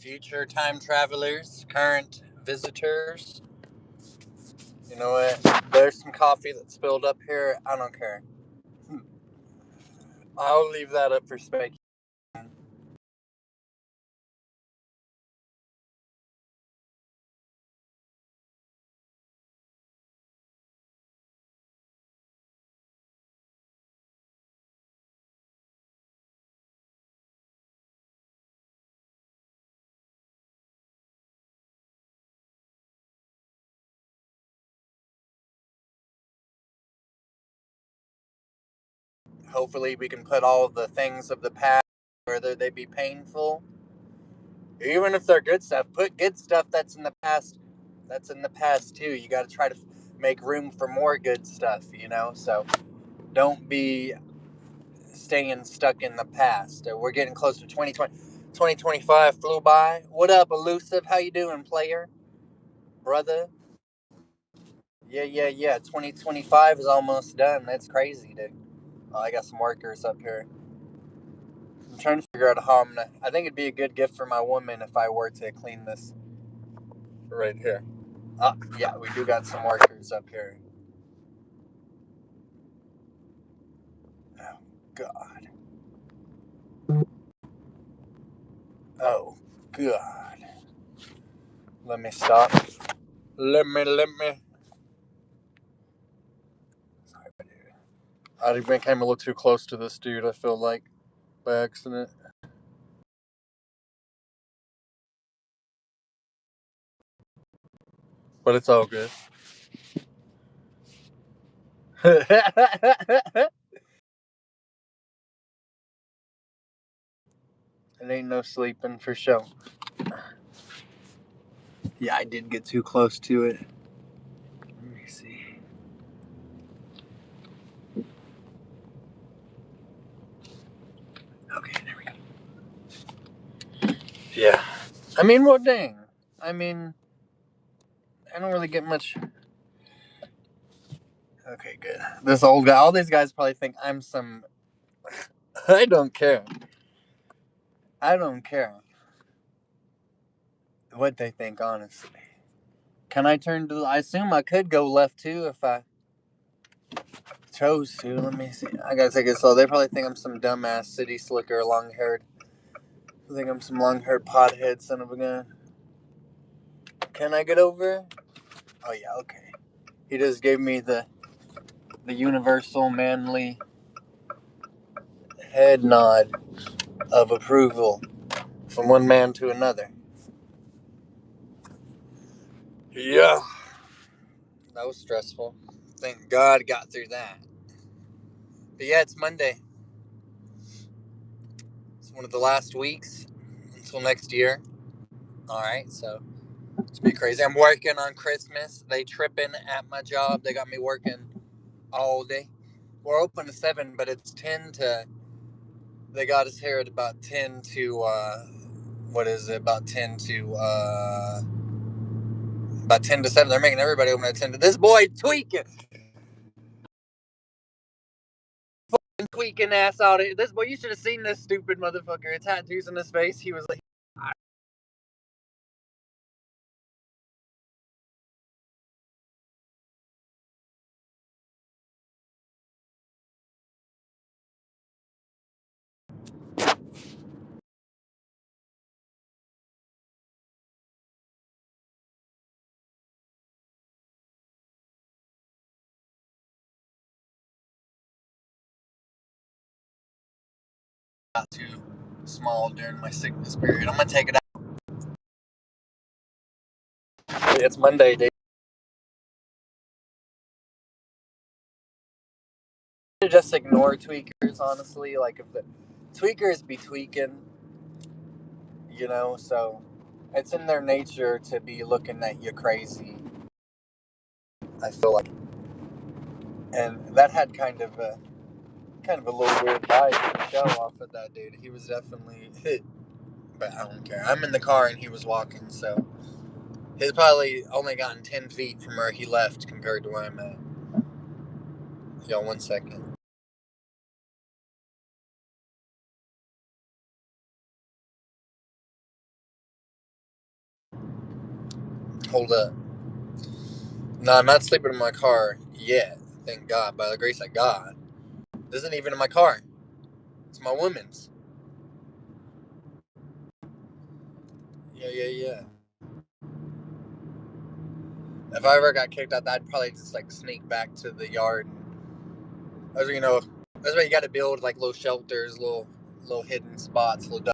future time travelers, current visitors. You know what? There's some coffee that spilled up here. I don't care. I'll leave that up for speculation. Hopefully, we can put all of the things of the past, whether they be painful, even if they're good stuff, put good stuff that's in the past. That's in the past too. You got to try to make room for more good stuff, So don't be staying stuck in the past. We're getting close to 2020. 2025 flew by. What up, Elusive? How you doing, player? Brother? Yeah. 2025 is almost done. That's crazy, dude. Oh, I got some workers up here. I'm trying to figure out how I'm gonna. I think it'd be a good gift for my woman if I were to clean this right here. Yeah, we do got some workers up here. Oh, God. Oh, God. Let me stop. Let me. I became a little too close to this dude, I feel like, by accident. But it's all good. It ain't no sleeping for sure. Yeah, I did get too close to it. Let me see. Okay, there we go. Yeah. I mean, well, dang. I mean, I don't really get much. Okay, good. This old guy, all these guys probably think I'm some. I don't care. I don't care what they think, honestly. Can I turn to. I assume I could go left too if I chose to. Let me see. I gotta take it slow. They probably think I'm some dumbass city slicker, long haired. I think I'm some long haired pothead son of a gun. Can I get over? Oh, yeah, okay. He just gave me the universal manly head nod of approval from one man to another. Yeah. That was stressful. Thank God got through that. But yeah, it's Monday. It's one of the last weeks until next year. All right, so it's be crazy. I'm working on Christmas. They tripping at my job. They got me working all day. We're open to 7, but it's 10 to. They got us here at about 10 to. What is it? About 10 to 7. They're making everybody open at 10 to. This boy tweaking. Tweaking ass out. This boy, you should have seen this stupid motherfucker. It's tattoos on his face. He was like. Too small during my sickness period. I'm gonna take it out. It's Monday, dude. Just ignore tweakers, honestly. Like, if the tweakers be tweaking, so it's in their nature to be looking at you crazy, I feel like. And that had kind of a little weird vibe to the show off of that dude. He was definitely hit, but I don't care. I'm in the car and he was walking, so he's probably only gotten 10 feet from where he left compared to where I'm at. Yo, 1 second. Hold up. No, I'm not sleeping in my car yet. Thank God. By the grace of God. This isn't even in my car. It's my woman's. Yeah, yeah, yeah. If I ever got kicked out, I'd probably just like sneak back to the yard. As you know, that's why you got to build like little shelters, little hidden spots, little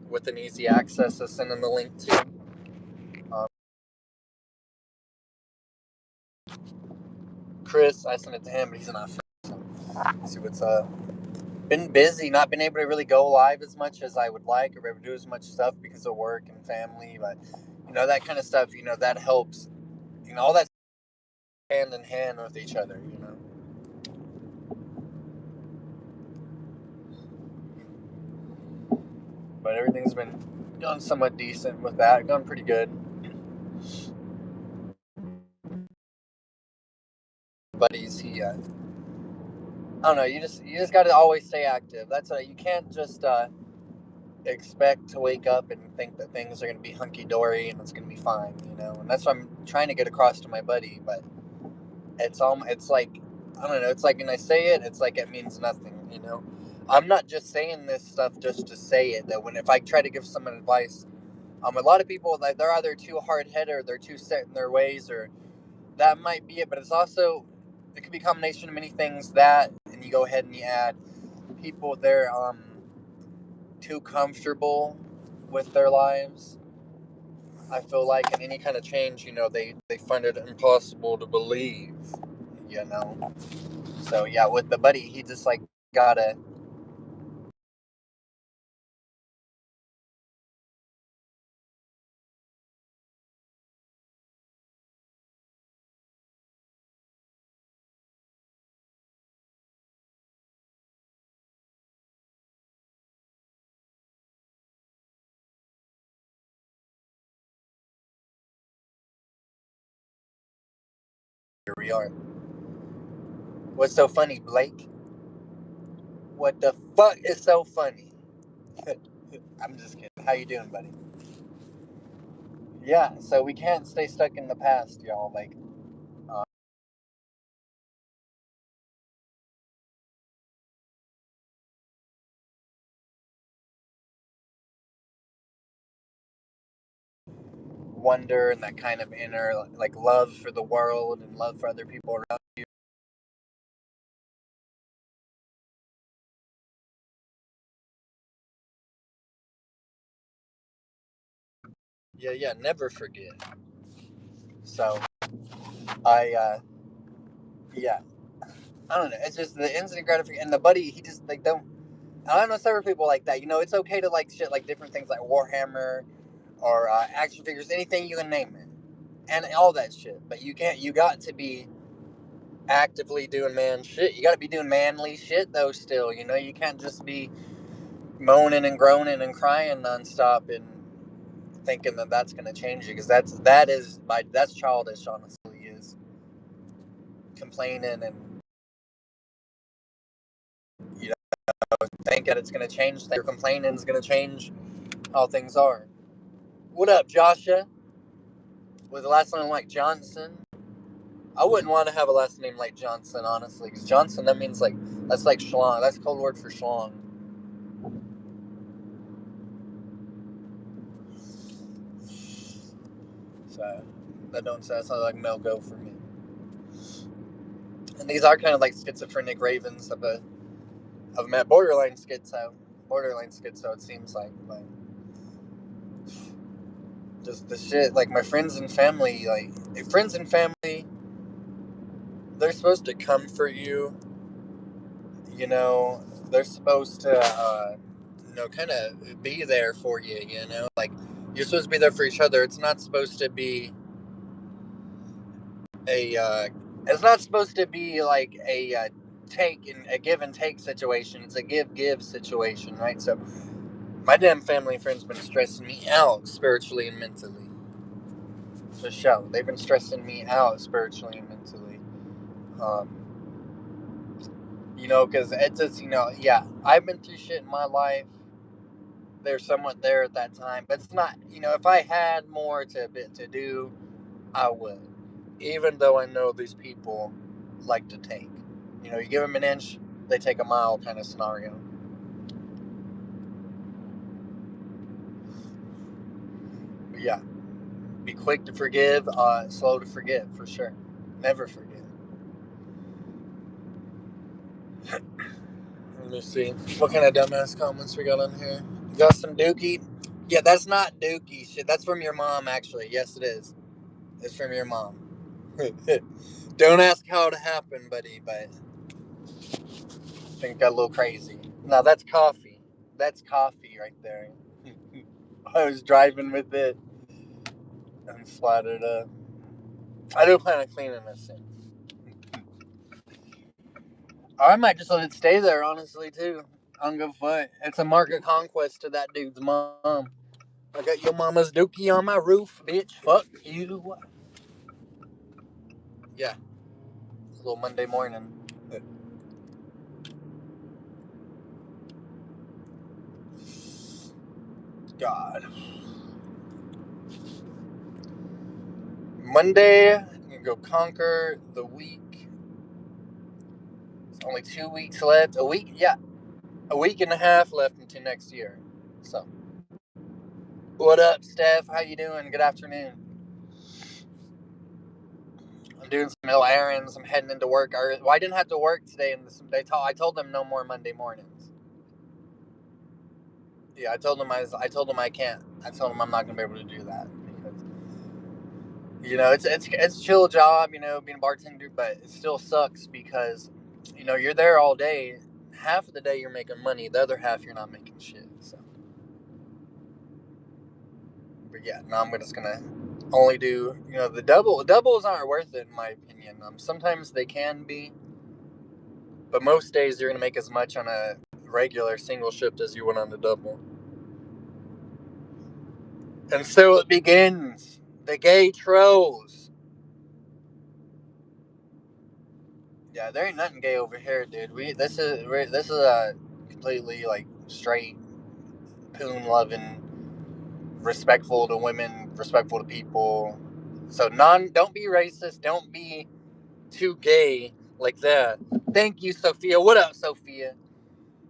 with an easy access to send in the link to. Um, Chris, I sent it to him, but he's not. So let's see what's up. Been busy, not been able to really go live as much as I would like, or able to do as much stuff because of work and family. But that kind of stuff, that helps. All that's hand in hand with each other. But everything's been going somewhat decent with that. Going pretty good. Buddies, I don't know. You just got to always stay active. That's you can't just expect to wake up and think that things are going to be hunky dory and it's going to be fine. And that's what I'm trying to get across to my buddy. But it's like, I don't know. It's like when I say it, it's like it means nothing. I'm not just saying this stuff just to say it. That if I try to give someone advice, a lot of people like they're either too hard headed or they're too set in their ways, or that might be it. But it could be a combination of many things. That, and you go ahead and you add people they're too comfortable with their lives. I feel like in any kind of change, they find it impossible to believe. You know. So yeah, with the buddy, he just like gotta here we are. What's so funny, Blake? What the fuck is so funny? I'm just kidding. How you doing, buddy? Yeah, so we can't stay stuck in the past, y'all. Like, uh, wonder and that kind of inner like love for the world and love for other people around you. Yeah, yeah, never forget. So yeah, I don't know. It's just the instant gratification. And the buddy, he just like don't. I don't know several people like that. It's okay to like shit like different things like Warhammer or action figures, anything you can name it, and all that shit. But you can't. You got to be actively doing man shit. You got to be doing manly shit though. Still, you can't just be moaning and groaning and crying nonstop and thinking that that's going to change you, because that's childish. Honestly, is complaining and you know think that it's going to change. That your complaining is going to change how things are. What up, Joshua? With a last name like Johnson. I wouldn't want to have a last name like Johnson, honestly, because Johnson, that means like, that's like schlong. That's code word for schlong. So, that's not like no go for me. And these are kind of like schizophrenic ravens of Matt borderline schizo, it seems like just the shit, like my friends and family, they're supposed to comfort you, you know, they're supposed to, kind of be there for you, like you're supposed to be there for each other. It's not supposed to be a, it's not supposed to be like a give and take situation. It's a give situation, right? So my damn family and friends been stressing me out spiritually and mentally. For sure, they've been stressing me out spiritually and mentally. Um, Because it's just, yeah, I've been through shit in my life. There's someone there at that time, but it's not, if I had more to do, I would. Even though I know these people like to take. You give them an inch, they take a mile kind of scenario. But yeah, be quick to forgive, slow to forget, for sure. Never forget. Let me see. What kind of dumbass comments we got on here? Got some Dookie? Yeah, that's not Dookie shit. That's from your mom, actually. Yes, it is. It's from your mom. Don't ask how it happened, buddy, but I think it got a little crazy. No, that's coffee. That's coffee right there. I was driving with it and splattered up. I do plan on cleaning this soon. I might just let it stay there, honestly, too. I don't give a fuck. It's a mark of conquest to that dude's mom. I got your mama's Dookie on my roof, bitch. Fuck you. Yeah, it's a little Monday morning. God. Monday, you can go conquer the week. It's only 2 weeks left. A week, yeah. A week and a half left until next year. So, what up, Steph? How you doing? Good afternoon. I'm doing some little errands. I'm heading into work. Well, I didn't have to work today, and I told them no more Monday mornings. Yeah, I told them I can't. I told them I'm not gonna be able to do that because it's a chill job, being a bartender, but it still sucks because you're there all day. Half of the day you're making money, the other half you're not making shit. So, but yeah, no, I'm just gonna only do the double. Doubles aren't worth it in my opinion. Sometimes they can be, but most days you're gonna make as much on a regular single shift as you would on the double. And so it begins. The gay trolls. Yeah, there ain't nothing gay over here, dude. This is a completely like straight, poon loving, respectful to women, respectful to people. So don't be racist. Don't be too gay like that. Thank you, Sophia. What up, Sophia?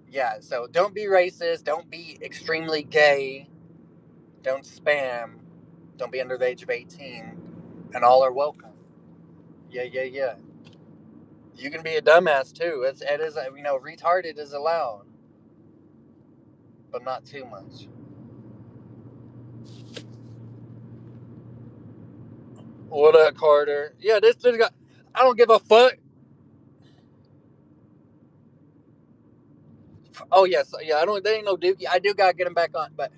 Yeah. So don't be racist. Don't be extremely gay. Don't spam. Don't be under the age of 18. And all are welcome. Yeah, yeah, yeah. You can be a dumbass too. It is retarded is allowed, but not too much. What up, Carter? Yeah, this dude got. I don't give a fuck. Oh yes, yeah. I don't. They ain't no Dookie. I do gotta get him back on, but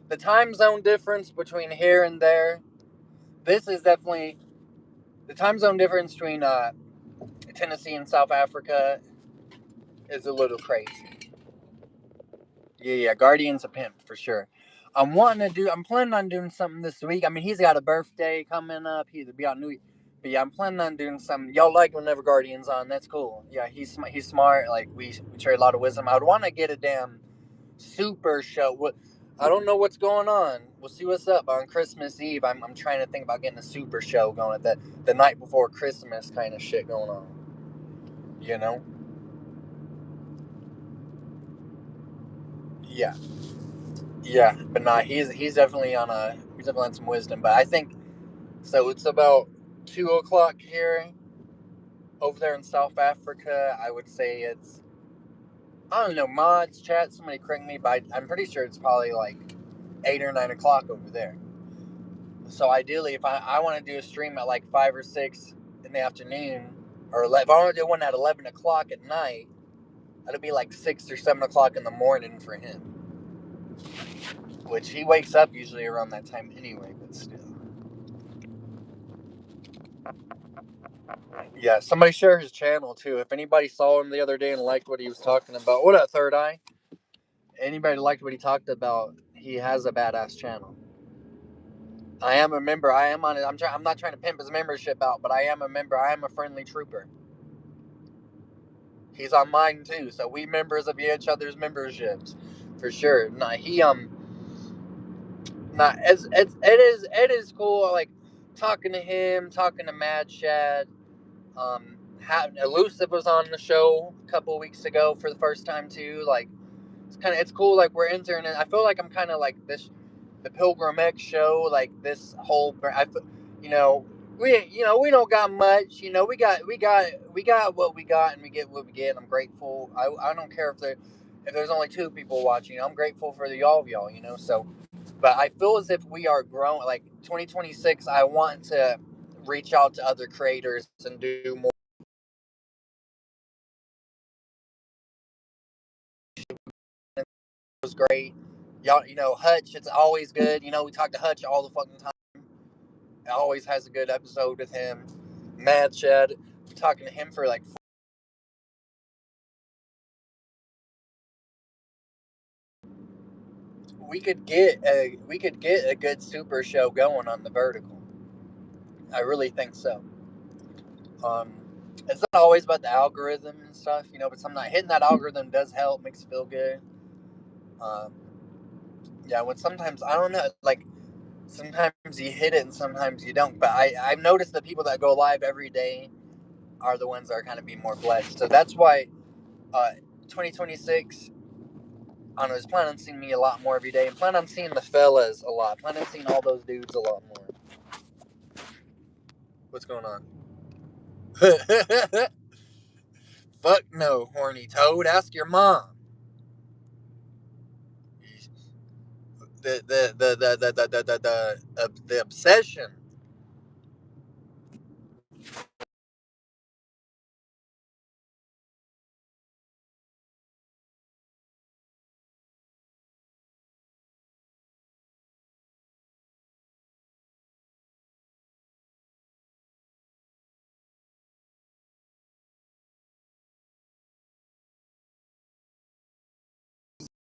the time zone difference between here and there. This is definitely the time zone difference between Tennessee and South Africa is a little crazy. Yeah, yeah. Guardian's a pimp for sure. I'm planning on doing something this week. I mean, he's got a birthday coming up. He'll be out New. But yeah, I'm planning on doing something. Y'all like whenever Guardian's on. That's cool. Yeah, he's smart. Like we share a lot of wisdom. I would want to get a damn super show. What I don't know what's going on. We'll see what's up on Christmas Eve. I'm trying to think about getting a super show going at the night before Christmas kind of shit going on. You know? Yeah. Yeah, but nah, he's definitely on some wisdom. But I think so. It's about 2 o'clock here over there in South Africa. I would say it's I don't know mods chat. Somebody correct me, but I'm pretty sure it's probably like 8 or 9 o'clock over there. So ideally, if I want to do a stream at like 5 or 6 in the afternoon, or if I want to do one at 11 o'clock at night, that'll be like 6 or 7 o'clock in the morning for him. Which he wakes up usually around that time anyway, but still. Yeah, somebody share his channel too. If anybody saw him the other day and liked what he was talking about, what up, Third Eye? Anybody liked what he talked about? He has a badass channel. I am a member. I am on it. I'm not trying to pimp his membership out, but I am a member. I am a friendly trooper. He's on mine too, so we members of each other's memberships, for sure. Nah, it is cool. Like talking to him, talking to Mad Shad. Elusive was on the show a couple weeks ago for the first time too. Like it's cool. Like we're entering it. I feel like I'm kind of like this, the Pilgrim X show. Like this whole, you know, we don't got much. We got what we got, and we get what we get. I'm grateful. I don't care if there's only 2 people watching. I'm grateful for all of y'all. So, but I feel as if we are growing. Like 2026, I want to reach out to other creators and do more. It was great. Y'all, Hutch, it's always good. We talk to Hutch all the fucking time. Always has a good episode with him. Mad Chad, I'm talking to him for like. We could get a good super show going on the vertical. I really think so. Um, it's not always about the algorithm and stuff, but sometimes hitting that algorithm does help, makes you feel good. Um, yeah, when sometimes I don't know, like sometimes you hit it and sometimes you don't. But I've noticed the people that go live every day are the ones that are kind of be more blessed. So that's why uh, 2026. I don't know. Just plan on seeing me a lot more every day, and plan on seeing the fellas a lot. Plan on seeing all those dudes a lot more. What's going on? Fuck no, horny toad. Ask your mom. The obsession.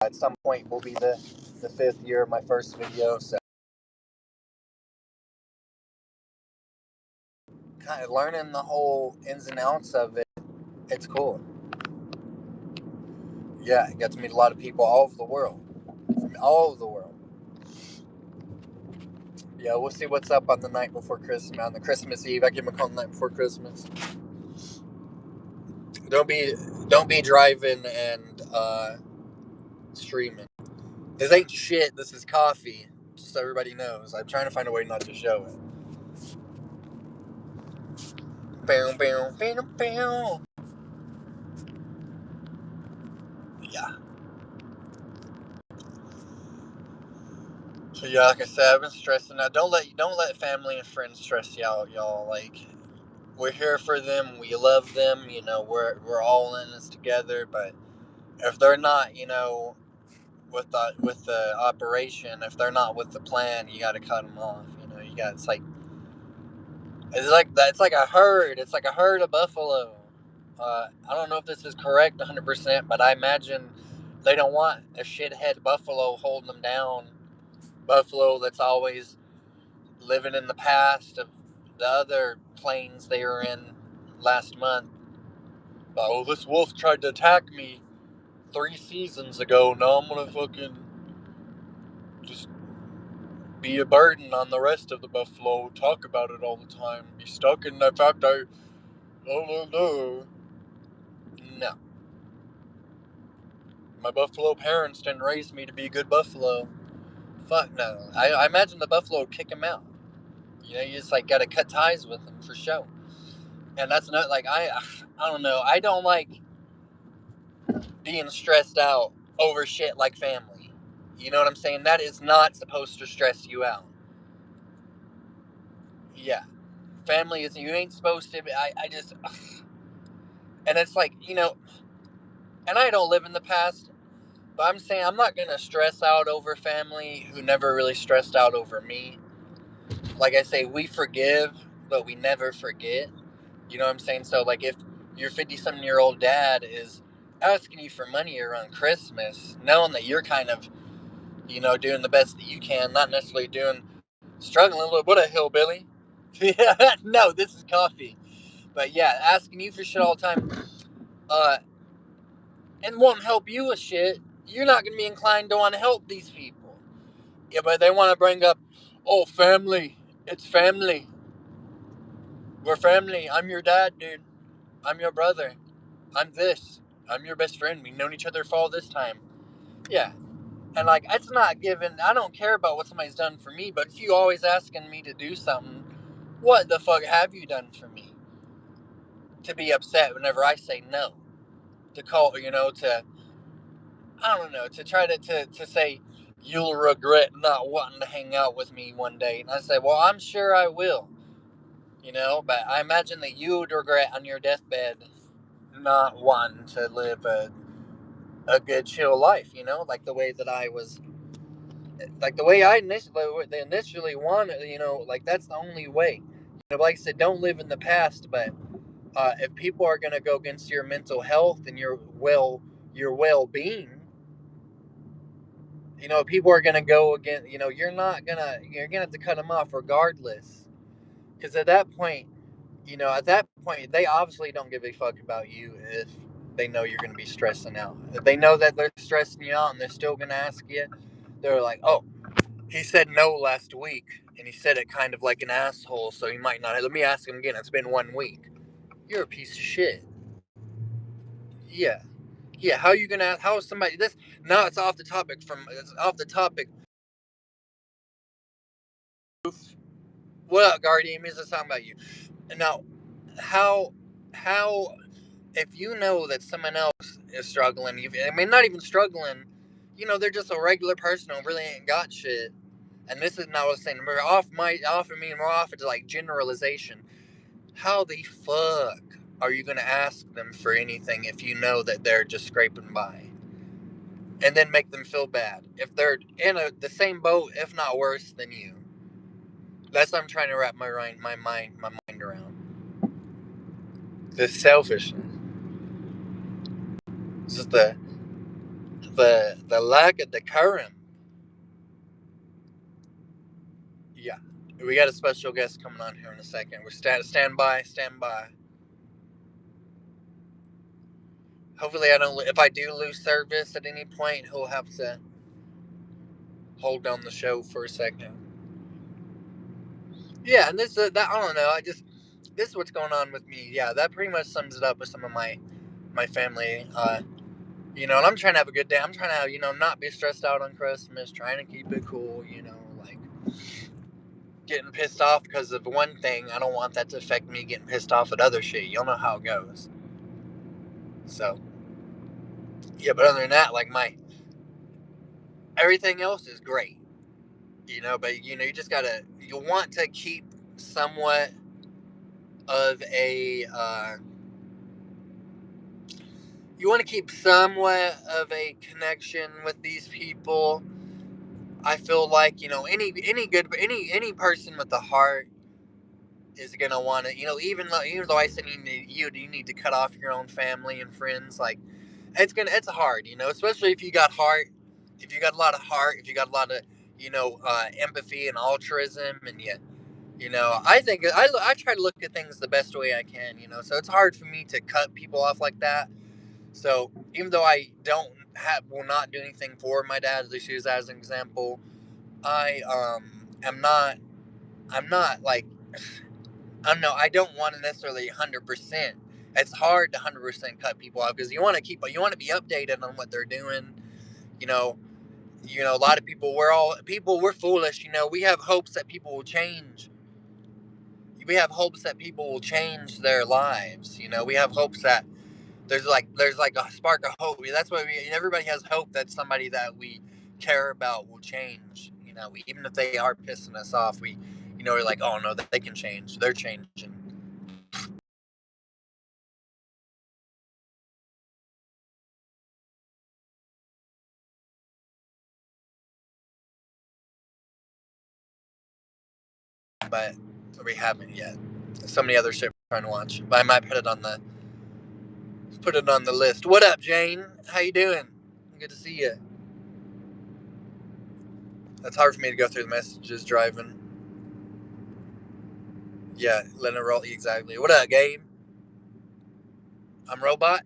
At some point will be the 5th year of my first video, so kind of learning the whole ins and outs of it. It's cool. Yeah, I got to meet a lot of people all over the world, from all over the world. Yeah, we'll see what's up on the night before Christmas, on the Christmas Eve. I give them a call the night before Christmas. Don't be don't be driving and streaming. This ain't shit. This is coffee. Just so everybody knows. I'm trying to find a way not to show it. Bow, bow, bow, bow. Yeah. So yeah, like I said, I've been stressing out. Don't let family and friends stress you out, y'all. Like we're here for them. We love them. We're all in this together. But if they're not, with the operation, if they're not with the plan, you got to cut them off. You got it's like that. It's like a herd. It's like a herd of buffalo. I don't know if this is correct 100%, but I imagine they don't want a shithead buffalo holding them down. Buffalo that's always living in the past of the other plains they were in last month. Oh, this wolf tried to attack me 3 seasons ago. Now I'm gonna fucking just be a burden on the rest of the buffalo. Talk about it all the time. Be stuck in the fact I. Oh, no. No. My buffalo parents didn't raise me to be a good buffalo. Fuck no. I imagine the buffalo would kick him out. You just like gotta cut ties with him for sure. And that's not like I don't know. I don't like being stressed out over shit like family. You know what I'm saying? That is not supposed to stress you out. Yeah. Family is, you ain't supposed to be, I just, and it's like, and I don't live in the past, but I'm saying I'm not going to stress out over family who never really stressed out over me. Like I say, we forgive, but we never forget. You know what I'm saying? So, like, if your 50-something-year-old dad is asking you for money around Christmas, knowing that you're kind of, doing the best that you can, not necessarily struggling a little. What a hillbilly. No, this is coffee. But yeah, asking you for shit all the time. and won't help you with shit, you're not going to be inclined to want to help these people. Yeah, but they want to bring up, oh, family. It's family. We're family. I'm your dad, dude. I'm your brother. I'm this. I'm your best friend. We've known each other for all this time. Yeah. And like, it's not given. I don't care about what somebody's done for me, but if you always asking me to do something, what the fuck have you done for me? To be upset whenever I say no. To call, I don't know, to try to say, you'll regret not wanting to hang out with me one day. And I say, well, I'm sure I will, but I imagine that you would regret on your deathbed not wanting to live a good, chill life, like the way that I was, like the way I initially wanted, like that's the only way. Like I said, don't live in the past, but if people are going to go against your mental health and your well-being, people are gonna go again. You're gonna have to cut them off regardless. Because at that point, they obviously don't give a fuck about you if they know you're gonna be stressing out. If they know that they're stressing you out and they're still gonna ask you, they're like, oh, he said no last week, and he said it kind of like an asshole, so he might not. Let me ask him again. It's been 1 week. You're a piece of shit. Yeah. Yeah, how are you gonna? How is somebody this? Now it's off the topic. It's off the topic. What up, Guardian? Is this talking about you? Now, how how if you know that someone else is struggling, I mean, not even struggling, they're just a regular person who really ain't got shit. And this is not what I was saying. We're off of me, and we're off into like generalization. How the fuck are you gonna ask them for anything if you know that they're just scraping by, and then make them feel bad if they're in the same boat, if not worse than you? That's what I'm trying to wrap my mind around. The selfishness. Just the lack of decorum. Yeah, we got a special guest coming on here in a second. We're stand by, stand by. Hopefully, I don't. If I do lose service at any point, he'll have to hold down the show for a second. Yeah, and that I don't know. This is what's going on with me. Yeah, that pretty much sums it up with some of my family. And I'm trying to have a good day. I'm trying to not be stressed out on Christmas. Trying to keep it cool. Like getting pissed off because of one thing. I don't want that to affect me getting pissed off at other shit. You'll know how it goes. So yeah, but other than that, like my everything else is great. But you want to keep somewhat of a you want to keep somewhat of a connection with these people. I feel like any person with a heart is gonna want to, even though I said you need to cut off your own family and friends. Like it's hard, especially if you got heart, if you got a lot of heart, if you got a lot of empathy and altruism, and yet I think I try to look at things the best way I can. So it's hard for me to cut people off like that. So even though I don't will not do anything for my dad, let's use that as an example. I am not. I'm not like I don't know. I don't want to necessarily 100%. It's hard to 100% cut people off because you want to be updated on what they're doing. You know, a lot of people we're foolish. We have hopes that people will change. We have hopes that people will change their lives. We have hopes that there's like a spark of hope. That's why everybody has hope that somebody that we care about will change. Even if they are pissing us off, we're like, oh no, they can change. They're changing. But we haven't yet. So many other shit we're trying to watch. But I might put it on the list. What up, Jane? How you doing? Good to see you. That's hard for me to go through the messages driving. Yeah, letting it roll. Exactly. What up, Gabe? I'm Robot.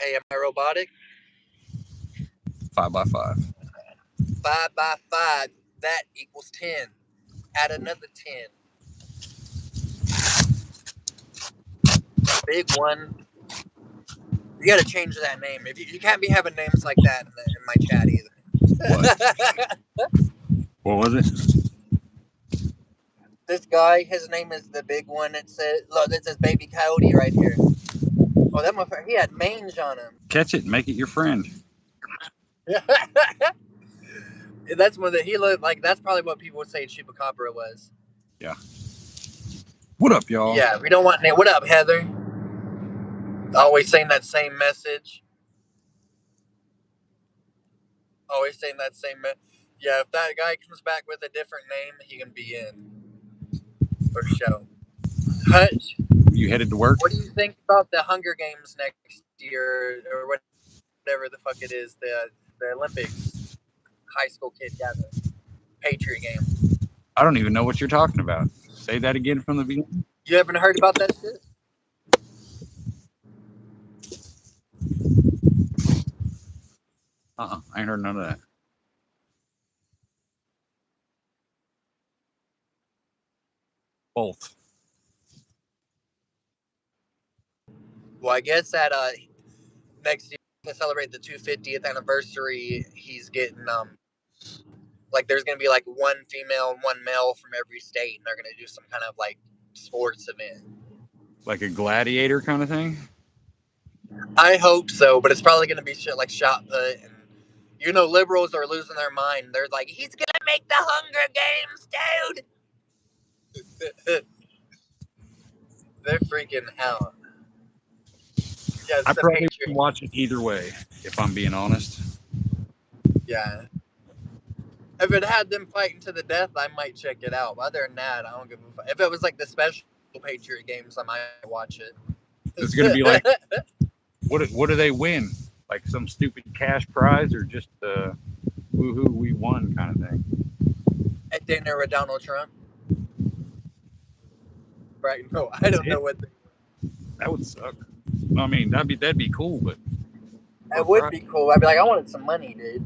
Hey, am I robotic? 5 by 5. 5 by 5. That equals 10. Add another 10. Big one. You got to change that name. If you can't be having names like that in my chat either. What was it? This guy, his name is the big one. It says Baby Coyote right here. Oh, that motherfucker, he had mange on him. Catch it, make it your friend. That's one that he looked like. That's probably what people would say Chupacabra was. Yeah. What up, y'all? Yeah, we don't want. What up, Heather? Always saying that same message. Always saying that same. Yeah, if that guy comes back with a different name, he can be in for show. Hutch, You headed to work? what do you think about the Hunger Games next year, or whatever the fuck it is, the Olympics? High school kid gather, Patriot game. I don't even know what you're talking about. Say that again from the beginning. You haven't heard about that shit? I ain't heard none of that. Both. Well, I guess that next year to celebrate the 250th anniversary, he's getting like there's gonna be like one female and one male from every state, and they're gonna do some kind of like sports event. Like a gladiator kind of thing? I hope so, but it's probably gonna be shit like shot put, and liberals are losing their mind. They're like, he's gonna make the Hunger Games, dude. They're freaking out. Yeah, I probably wouldn't watch it either way, if I'm being honest. Yeah. If it had them fighting to the death, I might check it out. But other than that, I don't give a fuck. If it was like the special Patriot games, I might watch it. It's going to be like, what do they win? Like some stupid cash prize or just woohoo, we won kind of thing? At dinner with Donald Trump. Right? No, I don't know what. That would suck. I mean, that'd be cool, but it would be cool. I'd be like, I wanted some money, dude.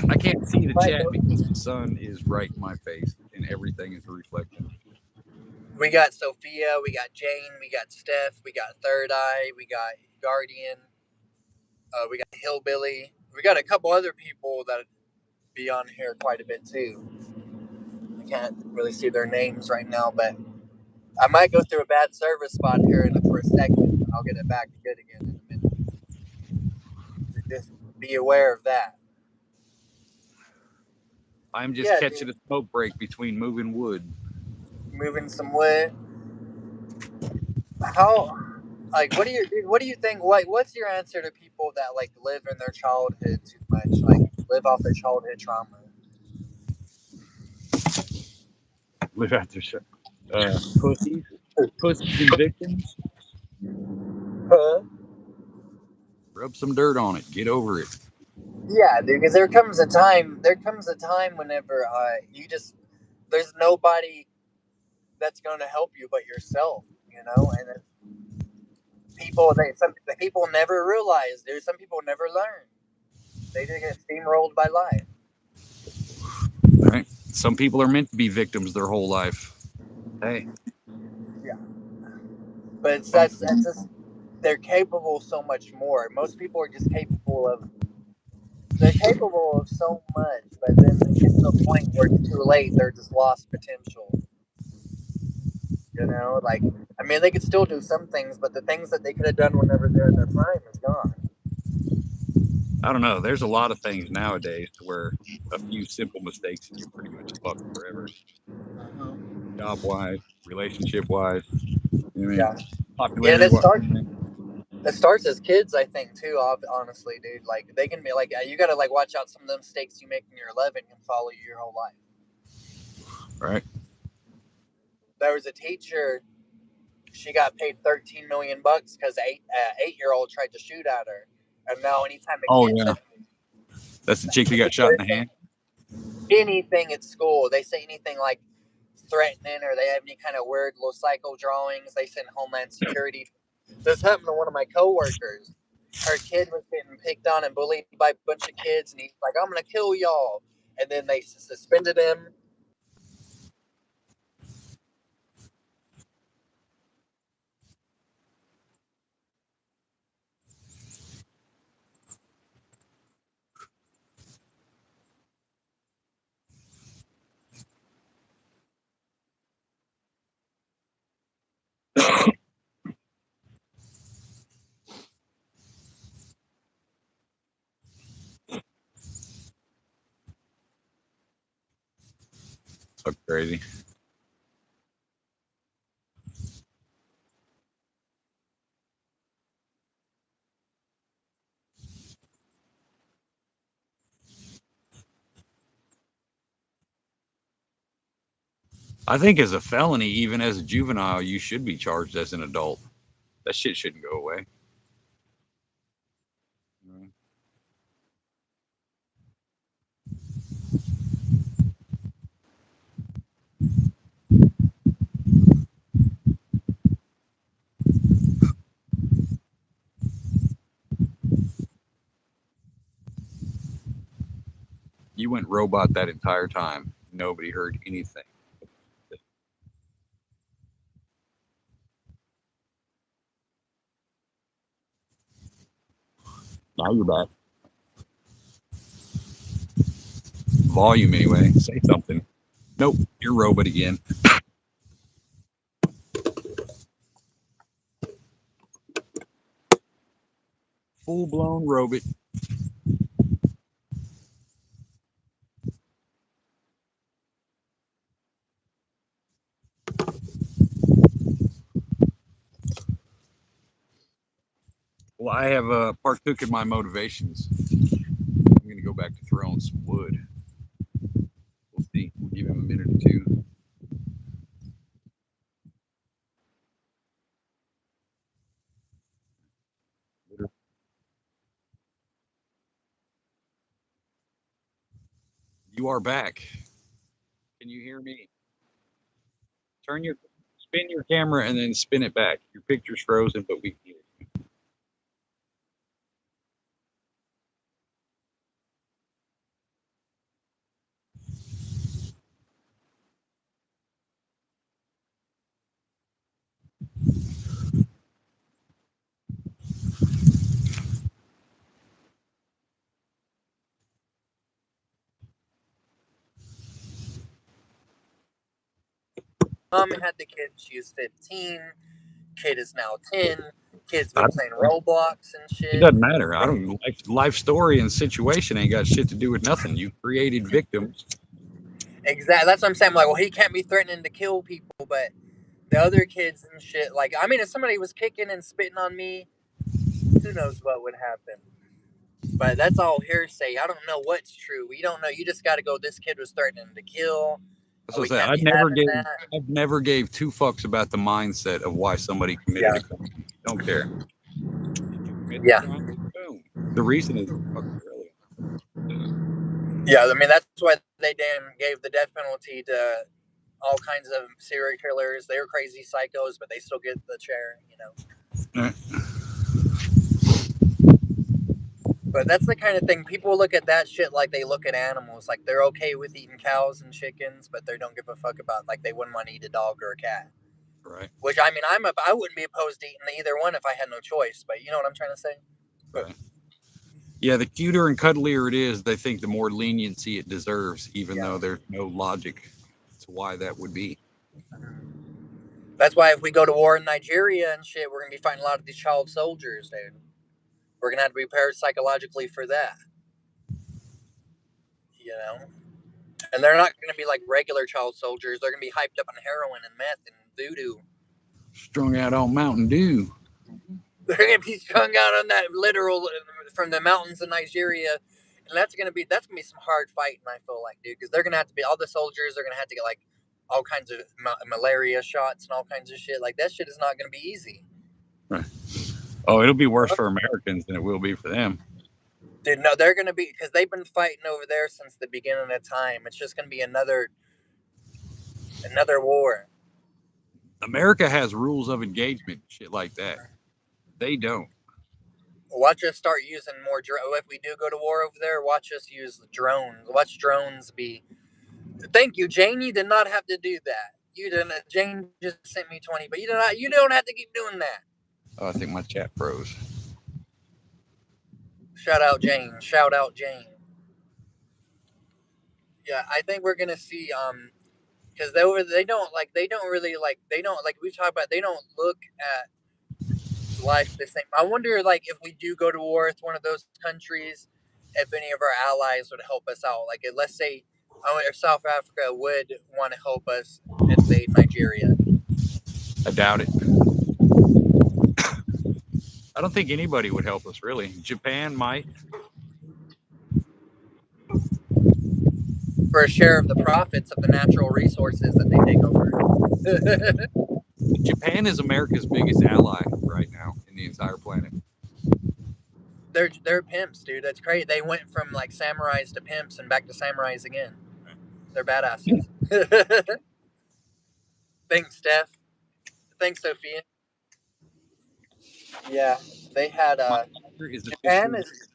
I can't see the chat because the sun is right in my face and everything is a reflection. We got Sophia, we got Jane, we got Steph, we got Third Eye, we got Guardian, we got Hillbilly. We got a couple other people that be on here quite a bit too. I can't really see their names right now, but I might go through a bad service spot here for a second. I'll get it back good again in a minute. Just be aware of that. I'm just catching a smoke break between moving wood. Moving some wood. How? Like, what do you think? What's your answer to people that like live in their childhood too much, like live off their childhood trauma? Live out their pussies and victims. Huh? Rub some dirt on it. Get over it. Yeah, dude. Because there comes a time whenever there's nobody that's going to help you but yourself, and the people never realize, dude. Some people never learn. They just get steamrolled by life. Right. Some people are meant to be victims their whole life. Hey. Yeah. But that's just, they're capable so much more. Most people are just capable of so much, but then they get to a point where it's too late. They're just lost potential. Like, I mean, they could still do some things, but the things that they could have done whenever they're in their prime is gone. I don't know. There's a lot of things nowadays to where a few simple mistakes and you're pretty much fucked forever. Job-wise, relationship-wise. Yeah. Popularity. It starts as kids, I think, too. Honestly, dude, like they can be like, you gotta like watch out. Some of them mistakes you make when you're 11 can follow you your whole life. Right. There was a teacher. She got paid $13 million because an 8-year-old tried to shoot at her, and now anytime a kid that's the chick that got shot in the hand. Anything at school, they say anything like threatening or they have any kind of weird little psycho drawings, they send Homeland Security. This happened to one of my coworkers. Her kid was getting picked on and bullied by a bunch of kids, and he's like, "I'm gonna kill y'all," and then they suspended him. So crazy. I think as a felony, even as a juvenile, you should be charged as an adult. That shit shouldn't go away. You went robot that entire time. Nobody heard anything. Now you're back. Volume anyway. Say something. Nope, you're robot again. Full blown robot. Well, I have partook in my motivations. I'm going to go back to throwing some wood. We'll see. We'll give him a minute or two. You are back. Can you hear me? Spin your camera and then spin it back. Your picture's frozen, but we can hear you. Mom had the kid. She was 15. Kid is now 10. Kid's I been don't playing know. Roblox and It shit. doesn't matter. I don't life story and situation ain't got shit to do with nothing. You created victims. Exactly. That's what I'm saying. Like, well, he can't be threatening to kill people, but the other kids and shit. Like, I mean, if somebody was kicking and spitting on me, who knows what would happen? But that's all hearsay. I don't know what's true. We don't know. You just got to go. This kid was threatening to kill. That's We what I said. can't be having that. I've never gave two fucks about the mindset of why somebody committed Yeah. a crime. Don't care. Did you commit the Yeah. crime? Boom. The reason is fucking irrelevant. Yeah. I mean, that's why they damn gave the death penalty to all kinds of serial killers. They're crazy psychos, but they still get the chair. Right. But that's the kind of thing people look at that shit like they look at animals. Like they're okay with eating cows and chickens, but they don't give a fuck about like they wouldn't want to eat a dog or a cat. Right. Which I mean, I wouldn't be opposed to eating either one if I had no choice. But you know what I'm trying to say? Right. Yeah, the cuter and cuddlier it is, they think the more leniency it deserves, even though there's no logic to why that would be. That's why if we go to war in Nigeria and shit, we're gonna be fighting a lot of these child soldiers, dude. We're gonna have to be prepared psychologically for that. You know? And they're not gonna be like regular child soldiers. They're gonna be hyped up on heroin and meth and voodoo. Strung out on Mountain Dew. They're gonna be strung out on that literal from the mountains of Nigeria, and that's gonna be some hard fighting. I feel like, dude, because they're gonna have to be all the soldiers are gonna have to get like all kinds of malaria shots and all kinds of shit. Like that shit is not gonna be easy. Right. Oh, it'll be worse for Americans than it will be for them. Dude, no, they're gonna be because they've been fighting over there since the beginning of time. It's just gonna be another. Another war. America has rules of engagement, shit like that. They don't. Watch us start using more drones. If we do go to war over there, watch us use drones. Watch drones be. Thank you, Jane. You did not have to do that. You didn't. Jane just sent me 20, but you don't. You don't have to keep doing that. Oh, I think my chat froze. Shout out Jane. Shout out Jane. Yeah, I think we're gonna see because they don't really they don't like we've talked about, they don't look at life the same. I wonder, like, if we do go to war with one of those countries, if any of our allies would help us out. Like, let's say if South Africa would want to help us invade Nigeria. I doubt it. I don't think anybody would help us, really. Japan might. For a share of the profits of the natural resources that they take over. Japan is America's biggest ally right now in the entire planet. They're pimps, dude. That's crazy. They went from like samurais to pimps and back to samurais again. They're badasses. Thanks, Steph. Thanks, Sophia. Yeah, they had My lighter is Japan officially. is.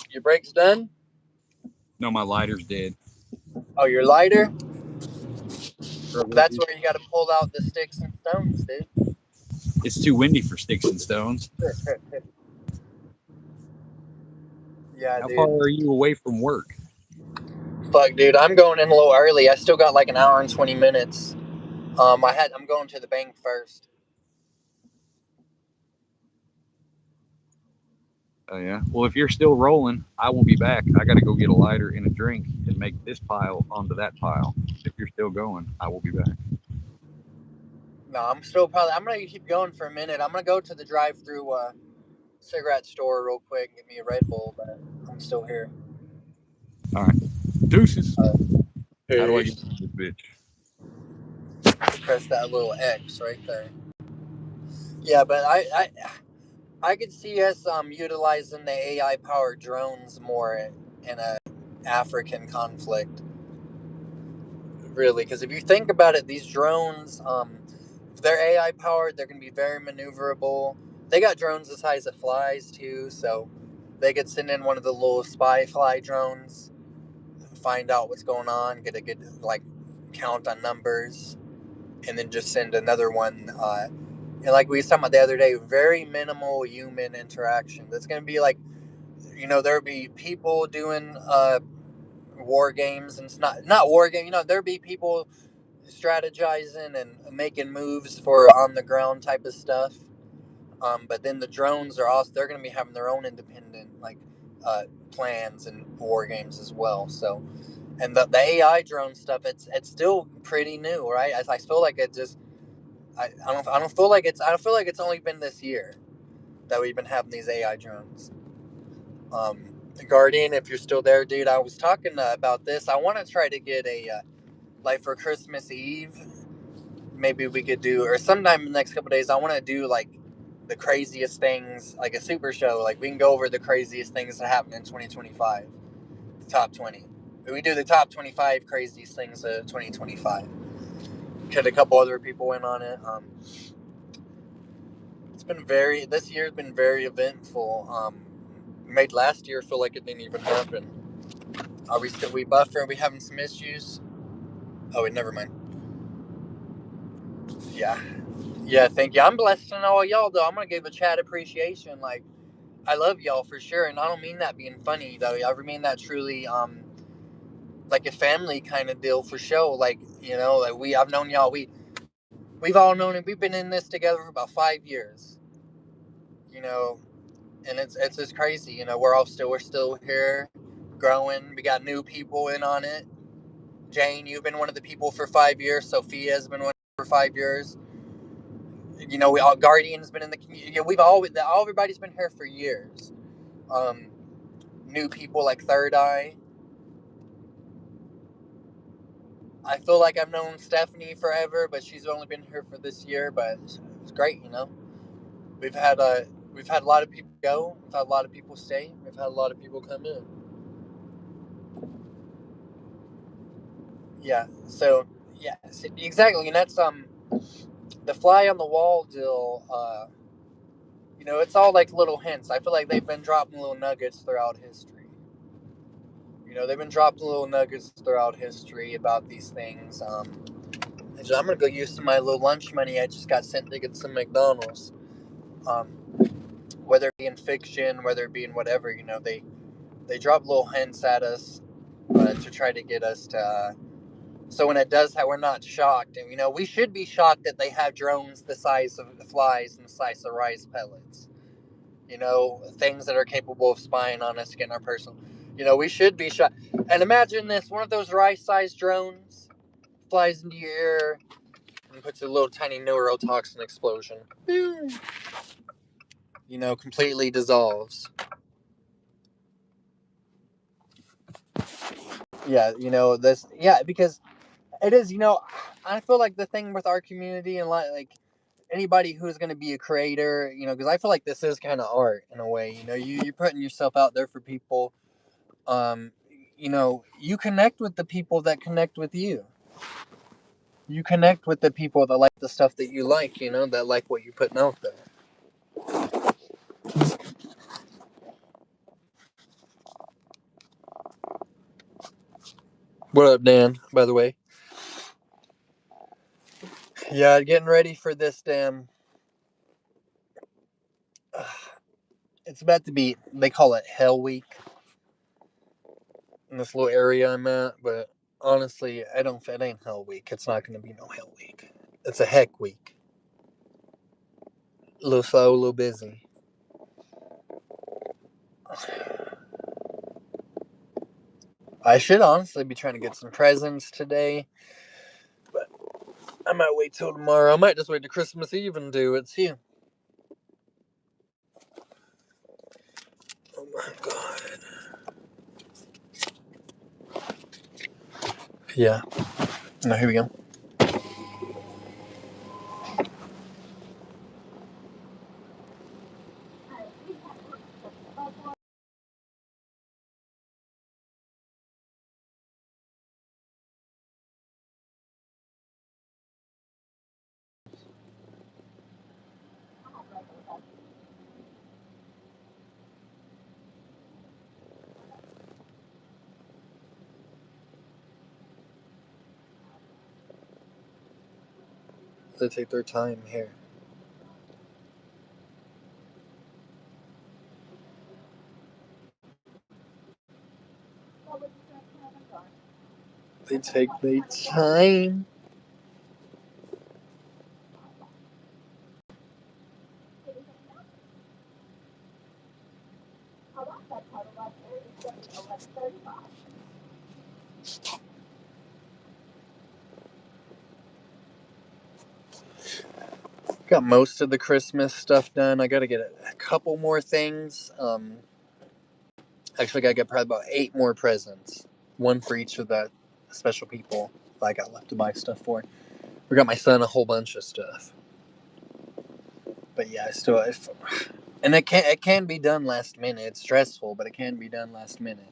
Your break's done. No, my lighter's dead. Oh, your lighter. That's where you got to pull out the sticks and stones, dude. It's too windy for sticks and stones. Yeah, How dude. far are you away from work? Fuck, dude. I'm going in a little early. I still got like an hour and 20 minutes. I'm going to the bank first. Oh yeah. Well, if you're still rolling, I will be back. I got to go get a lighter and a drink and make this pile onto that pile. If you're still going, I will be back. No, I'm gonna keep going for a minute. I'm gonna go to the drive-through cigarette store real quick and get me a Red Bull, but I'm still here. All right. Deuces. How do I Peace. get this bitch? Press that little X right there. Yeah, but I could see us utilizing the AI powered drones more in a African conflict. Really, because if you think about it, these drones, if they're AI powered, they're going to be very maneuverable. They got drones the size of flies too, so they could send in one of the little spy fly drones, find out what's going on, get a good like count on numbers, and then just send another one. And like we was talking about the other day, very minimal human interaction. That's going to be like, there'll be people doing war games, and it's not war game. There'll be people strategizing and making moves for on the ground type of stuff. But then the drones are also, they're going to be having their own independent like plans and war games as well. So, and the AI drone stuff, it's still pretty new, right? I feel like it just I don't feel like it's only been this year that we've been having these AI drones. Guardian, if you're still there, dude, I was talking about this. I want to try to get a like for Christmas Eve. Maybe we could do, or sometime in the next couple of days. I want to do like the craziest things, like a super show. Like we can go over the craziest things that happened in 2025, the top 20. We do the top 25 craziest things of 2025. Could a couple other people in on it? This year's been very eventful. Made last year feel like it didn't even happen. Are we buffering? Are we having some issues? Oh wait, never mind. Yeah. Yeah, thank you. I'm blessed to know all y'all though. I'm gonna give a chat appreciation. Like, I love y'all for sure, and I don't mean that being funny though. I mean that truly like a family kind of deal for sure. Like, like I've known y'all, we've all known it. We've been in this together for about 5 years. You know, and it's just crazy. We're still here, growing. We got new people in on it. Jane, you've been one of the people for 5 years. Sophia has been one for 5 years. We all Guardian's been in the community. We've everybody's been here for years. New people like Third Eye. I feel like I've known Stephanie forever, but she's only been here for this year. But it's great, We've had a lot of people go. We've had a lot of people stay. We've had a lot of people come in. Yeah. So yeah, exactly, and that's the fly on the wall deal. It's all like little hints. I feel like they've been dropping little nuggets throughout history. They've been dropping little nuggets throughout history about these things. I'm gonna go use some of my little lunch money I just got sent to get some McDonald's. Um, whether it be in fiction, whether it be in whatever, they drop little hints at us to try to get us to. So when it does, we're not shocked, and we should be shocked that they have drones the size of flies and the size of rice pellets. Things that are capable of spying on us, getting our personal. We should be shocked. And imagine this: one of those rice-sized drones flies into your ear and puts a little tiny neurotoxin explosion. Completely dissolves. Yeah, this. Yeah, because it is. I feel like the thing with our community and like anybody who's going to be a creator, because I feel like this is kind of art in a way. You're putting yourself out there for people. Um, you connect with the people that connect with you. You connect with the people that like the stuff that you like. That like what you're putting out there. What up, Dan? By the way, yeah, getting ready for this damn. It's about to be. They call it Hell Week in this little area I'm at, but honestly, I don't. It ain't Hell Week. It's not going to be no Hell Week. It's a Heck Week. A little slow, a little busy. I should honestly be trying to get some presents today, but I might wait till tomorrow. I might just wait to Christmas Eve and do it too. Oh my god. Yeah. Now here we go. They take their time here. They take their time. Got most of the Christmas stuff done. I got to get a couple more things. Actually, I got to get probably about 8 more presents. One for each of the special people I got left to buy stuff for. We got my son a whole bunch of stuff. But yeah, and it can be done last minute. It's stressful, but it can be done last minute.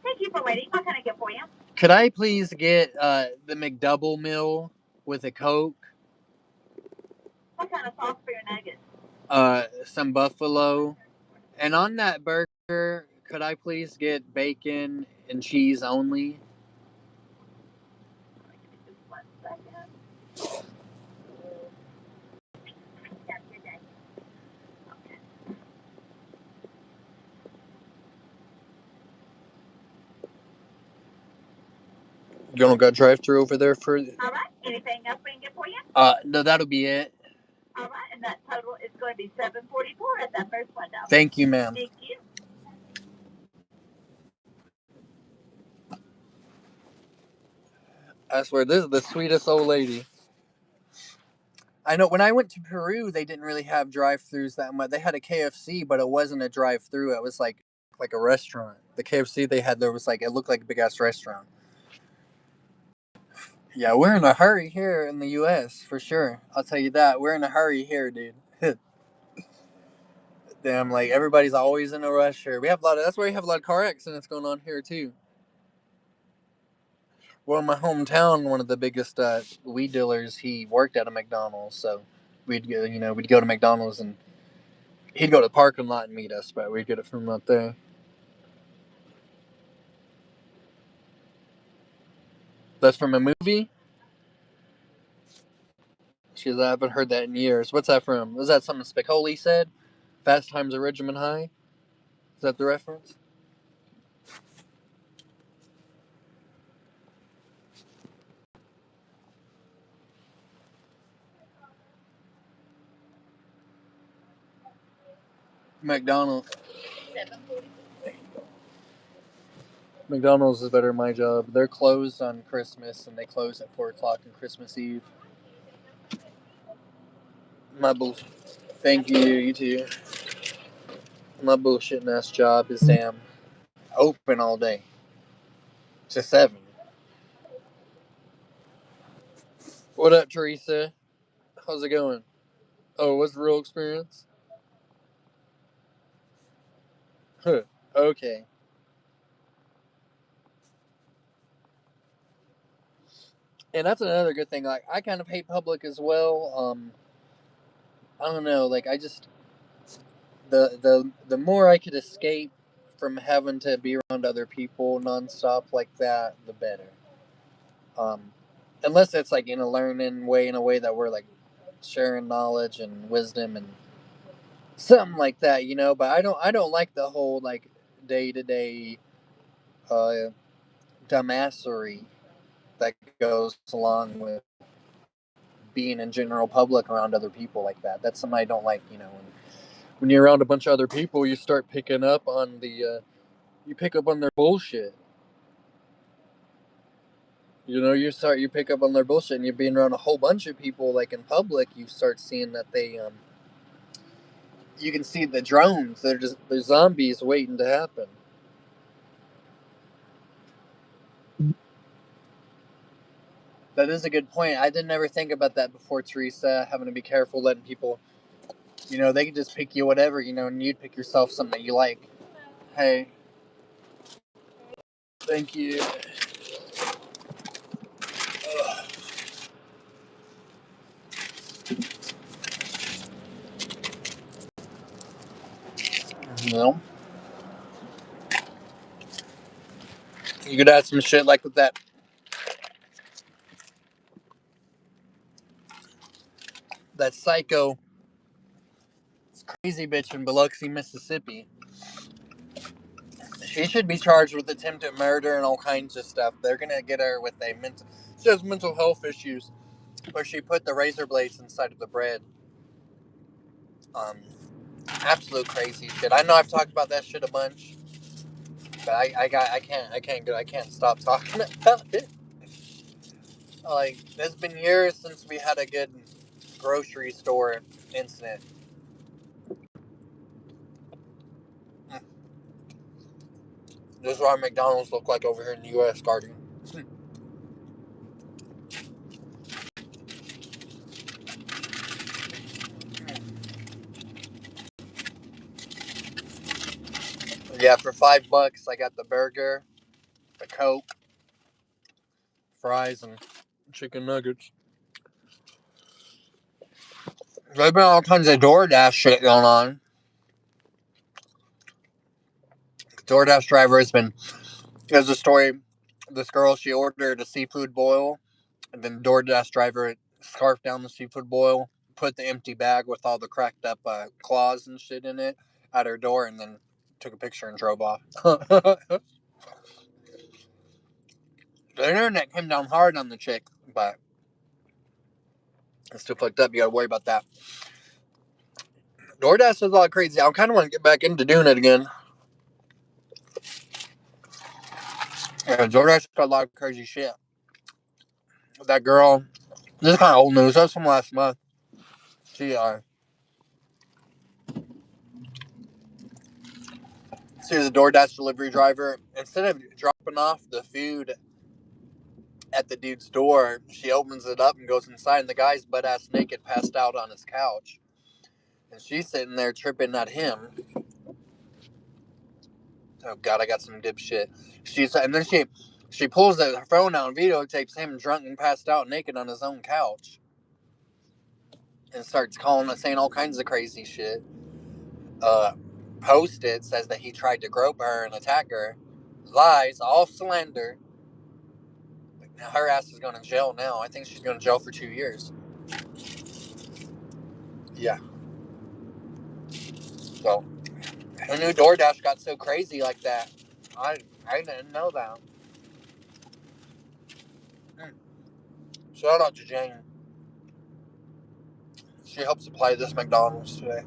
Thank you for waiting. What can I get for you? Could I please get the McDouble meal with a Coke? What kind of sauce for your nuggets? Some buffalo. And on that burger, could I please get bacon and cheese only? Just 1 second. Have a good day. Okay. You don't got drive through over there for? All right. Anything else we can get for you? No, that'll be it. All right. And that total is going to be $7.44 at that first window. Thank you, ma'am. Thank you. I swear, this is the sweetest old lady. I know when I went to Peru, they didn't really have drive-throughs that much. They had a KFC, but it wasn't a drive-through. It was like a restaurant. The KFC they had there was it looked like a big ass restaurant. Yeah, we're in a hurry here in the U.S. for sure. I'll tell you that. We're in a hurry here, dude. Damn, like everybody's always in a rush here. We have a lot of. That's why we have a lot of car accidents going on here too. Well, in my hometown, one of the biggest weed dealers, he worked at a McDonald's, so we'd go to McDonald's and he'd go to the parking lot and meet us, but we'd get it from out there. That's from a movie? She goes, I haven't heard that in years. What's that from? Was that something Spicoli said? Fast Times at Ridgemont High? Is that the reference? McDonald's. McDonald's is better than my job. They're closed on Christmas and they close at 4 o'clock on Christmas Eve. My bullshit. Thank you, you too. My bullshitting ass job is damn open all day to 7. What up, Teresa? How's it going? Oh, what's the real experience? Huh. Okay. And that's another good thing. Like, I kind of hate public as well. I don't know. Like, I just the more I could escape from having to be around other people nonstop like that, the better. Um, Unless it's like in a learning way, in a way that we're like sharing knowledge and wisdom and something like that, But I don't like the whole like day to day dumbassery that goes along with being in general public around other people like that. That's something I don't like. When you're around a bunch of other people, you start picking up on you pick up on their bullshit. You pick up on their bullshit, and you're being around a whole bunch of people like in public. You start seeing that you can see the drones. They're zombies waiting to happen. That is a good point. I didn't ever think about that before, Teresa. Having to be careful letting people, they can just pick you whatever, and you'd pick yourself something that you like. Hey, thank you. Well, you could add some shit like with that psycho crazy bitch in Biloxi, Mississippi. She should be charged with attempted murder and all kinds of stuff. They're gonna get her with she has mental health issues, where she put the razor blades inside of the bread. Um, Absolute crazy shit. I know I've talked about that shit a bunch, but I can't stop talking about it. Like, it's been years since we had a good grocery store incident. This is what our McDonald's look like over here in the U.S. Guardian. Yeah, for $5, I got the burger, the Coke, fries, and chicken nuggets. There's been all kinds of DoorDash shit going on. DoorDash driver there's a story, this girl, she ordered a seafood boil, and then DoorDash driver scarfed down the seafood boil, put the empty bag with all the cracked up claws and shit in it at her door, and then took a picture and drove off. The internet came down hard on the chick, but it's still fucked up. You gotta worry about that. DoorDash is a lot crazy. I kind of want to get back into doing it again. Yeah, DoorDash got a lot of crazy shit. That girl, this is kind of old news. That's from last month. She was a DoorDash delivery driver. Instead of dropping off the food at the dude's door, she opens it up and goes inside, and the guy's butt ass naked, passed out on his couch, and she's sitting there tripping at him. Oh God, I got some dipshit. And then She pulls her phone out and videotapes him drunk and passed out naked on his own couch. And starts calling us, saying all kinds of crazy shit. Posted, says that he tried to grope her and attack her. Lies, all slander. Now her ass is going to jail now. I think she's going to jail for 2 years. Yeah. So, who knew DoorDash got so crazy like that? I didn't know that. Shout out to Jane. She helped supply this McDonald's today.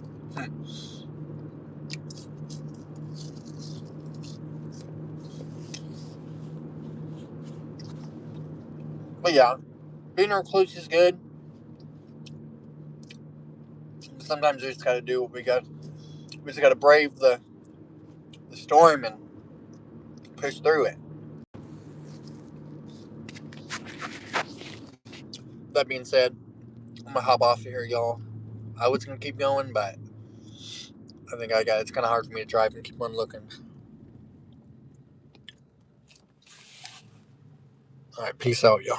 But yeah, being a recluse is good. Sometimes we just got to do what we got. We just got to brave the storm and push through it. That being said, I'm gonna hop off here, y'all. I was gonna keep going, but I think it's kind of hard for me to drive and keep on looking. All right, peace out, y'all.